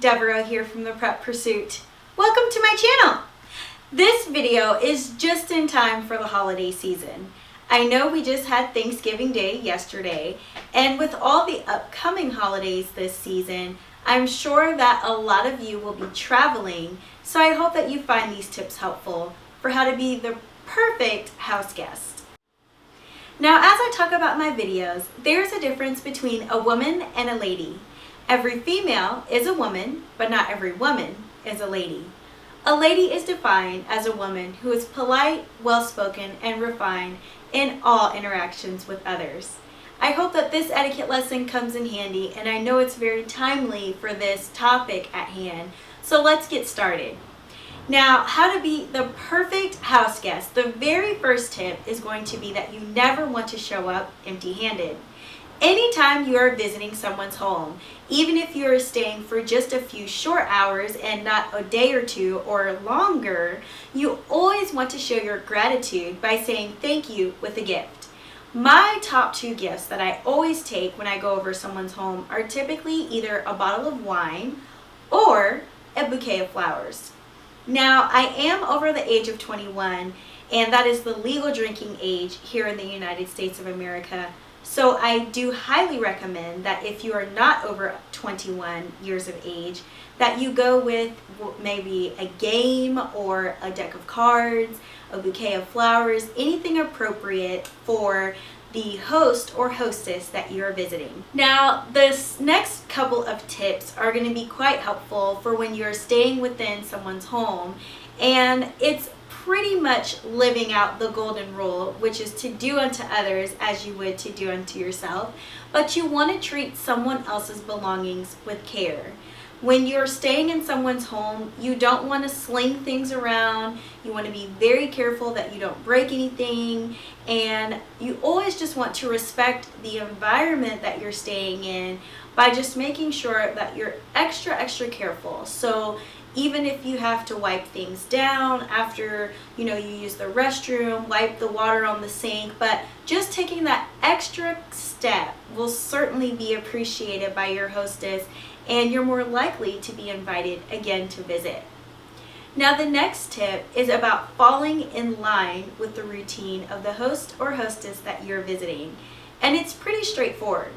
Deborah here from the Prep Pursuit. Welcome to my channel. This video is just in time for the holiday season. I know we just had Thanksgiving Day yesterday, and with all the upcoming holidays this season, I'm sure that a lot of you will be traveling, so I hope that you find these tips helpful for how to be the perfect house guest. Now, as I talk about my videos, there's a difference between a woman and a lady. Every female is a woman, but not every woman is a lady. A lady is defined as a woman who is polite, well-spoken, and refined in all interactions with others. I hope that this etiquette lesson comes in handy, and I know it's very timely for this topic at hand. So let's get started. Now, how to be the perfect house guest. The very first tip is going to be that you never want to show up empty-handed. Anytime you are visiting someone's home, even if you are staying for just a few short hours and not a day or two or longer, you always want to show your gratitude by saying thank you with a gift. My top two gifts that I always take when I go over someone's home are typically either a bottle of wine or a bouquet of flowers. Now, I am over the age of 21, and that is the legal drinking age here in the United States of America. So I do highly recommend that if you are not over 21 years of age, that you go with maybe a game or a deck of cards, a bouquet of flowers, anything appropriate for the host or hostess that you're visiting. Now, this next couple of tips are going to be quite helpful for when you're staying within someone's home, and it's pretty much living out the golden rule, which is to do unto others as you would to do unto yourself, but you want to treat someone else's belongings with care. When you're staying in someone's home, you don't want to sling things around. You want to be very careful that you don't break anything, and you always just want to respect the environment that you're staying in by just making sure that you're extra careful. So even if you have to wipe things down after, you use the restroom, wipe the water on the sink, but just taking that extra step will certainly be appreciated by your hostess, and you're more likely to be invited again to visit. Now, the next tip is about falling in line with the routine of the host or hostess that you're visiting, and it's pretty straightforward.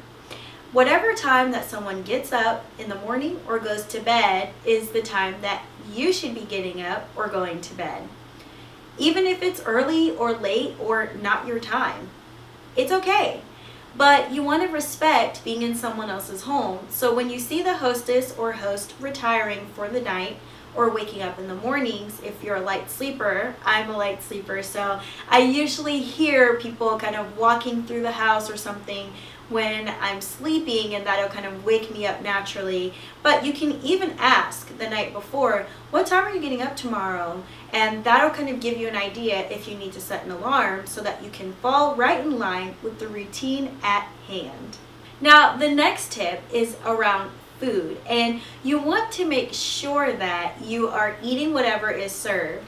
Whatever time that someone gets up in the morning or goes to bed is the time that you should be getting up or going to bed. Even if it's early or late or not your time, it's okay. But you want to respect being in someone else's home. So when you see the hostess or host retiring for the night or waking up in the mornings, if you're a light sleeper, I'm a light sleeper, so I usually hear people kind of walking through the house or something when I'm sleeping, and that'll kind of wake me up naturally. But you can even ask the night before, what time are you getting up tomorrow? And that'll kind of give you an idea if you need to set an alarm so that you can fall right in line with the routine at hand. Now, the next tip is around food, and you want to make sure that you are eating whatever is served.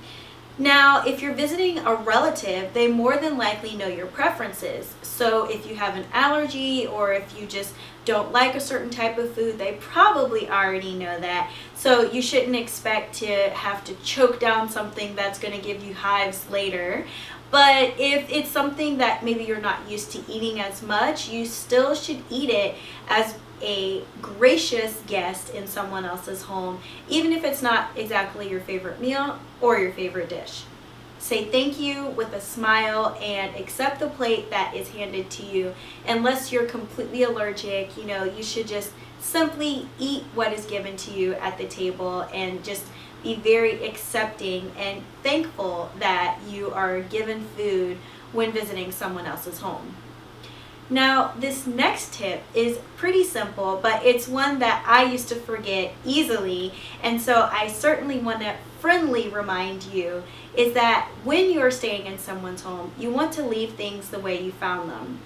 Now, if you're visiting a relative, they more than likely know your preferences. So if you have an allergy or if you just don't like a certain type of food, they probably already know that. So you shouldn't expect to have to choke down something that's going to give you hives later. But if it's something that maybe you're not used to eating as much, you still should eat it as a gracious guest in someone else's home, even if it's not exactly your favorite meal or your favorite dish. Say thank you with a smile and accept the plate that is handed to you. Unless you're completely allergic, you should just simply eat what is given to you at the table and just be very accepting and thankful that you are given food when visiting someone else's home. Now, this next tip is pretty simple, but it's one that I used to forget easily, and so I certainly want to friendly remind you, is that when you're staying in someone's home, you want to leave things the way you found them.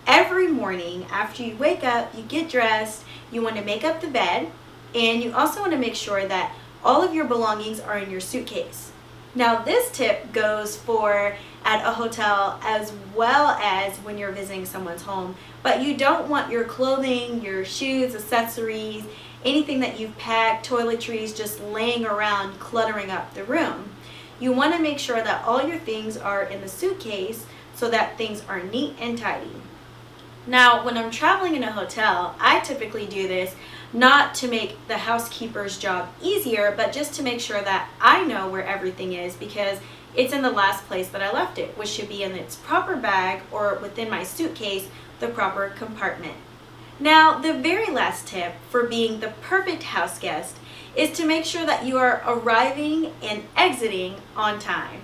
Every morning after you wake up, you get dressed, you want to make up the bed, and you also want to make sure that all of your belongings are in your suitcase. Now, this tip goes for at a hotel as well as when you're visiting someone's home, but you don't want your clothing, your shoes, accessories, anything that you've packed, toiletries just laying around cluttering up the room. You want to make sure that all your things are in the suitcase so that things are neat and tidy. Now, when I'm traveling in a hotel, I typically do this not to make the housekeeper's job easier, but just to make sure that I know where everything is because it's in the last place that I left it, which should be in its proper bag or within my suitcase, the proper compartment. Now, the very last tip for being the perfect house guest is to make sure that you are arriving and exiting on time.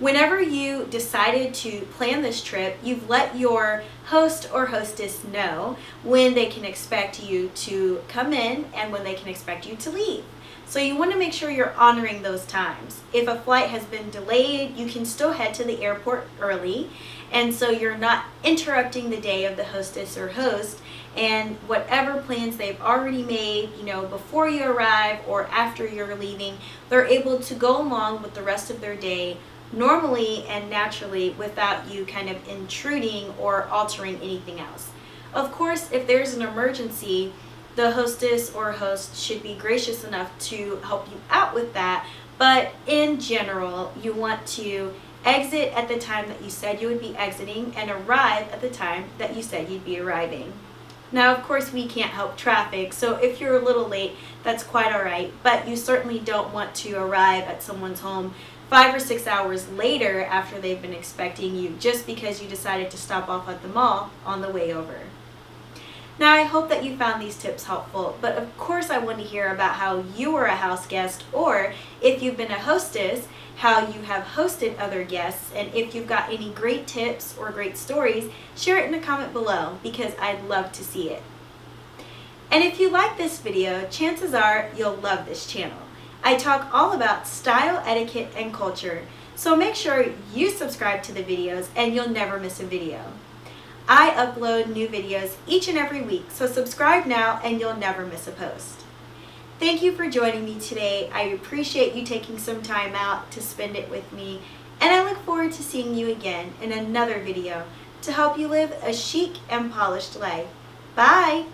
Whenever you decided to plan this trip, you've let your host or hostess know when they can expect you to come in and when they can expect you to leave. So you want to make sure you're honoring those times. If a flight has been delayed, you can still head to the airport early, and so you're not interrupting the day of the hostess or host, and whatever plans they've already made, before you arrive or after you're leaving, they're able to go along with the rest of their day normally and naturally without you kind of intruding or altering anything else. Of course, if there's an emergency, the hostess or host should be gracious enough to help you out with that, but in general, you want to exit at the time that you said you would be exiting and arrive at the time that you said you'd be arriving. Now, of course, we can't help traffic, so if you're a little late, that's quite all right, but you certainly don't want to arrive at someone's home 5 or 6 hours later after they've been expecting you just because you decided to stop off at the mall on the way over. Now, I hope that you found these tips helpful, but of course I want to hear about how you were a house guest, or if you've been a hostess, how you have hosted other guests, and if you've got any great tips or great stories, share it in a comment below because I'd love to see it. And if you like this video, chances are you'll love this channel. I talk all about style, etiquette, and culture, so make sure you subscribe to the videos and you'll never miss a video. I upload new videos each and every week, so subscribe now and you'll never miss a post. Thank you for joining me today. I appreciate you taking some time out to spend it with me, and I look forward to seeing you again in another video to help you live a chic and polished life. Bye!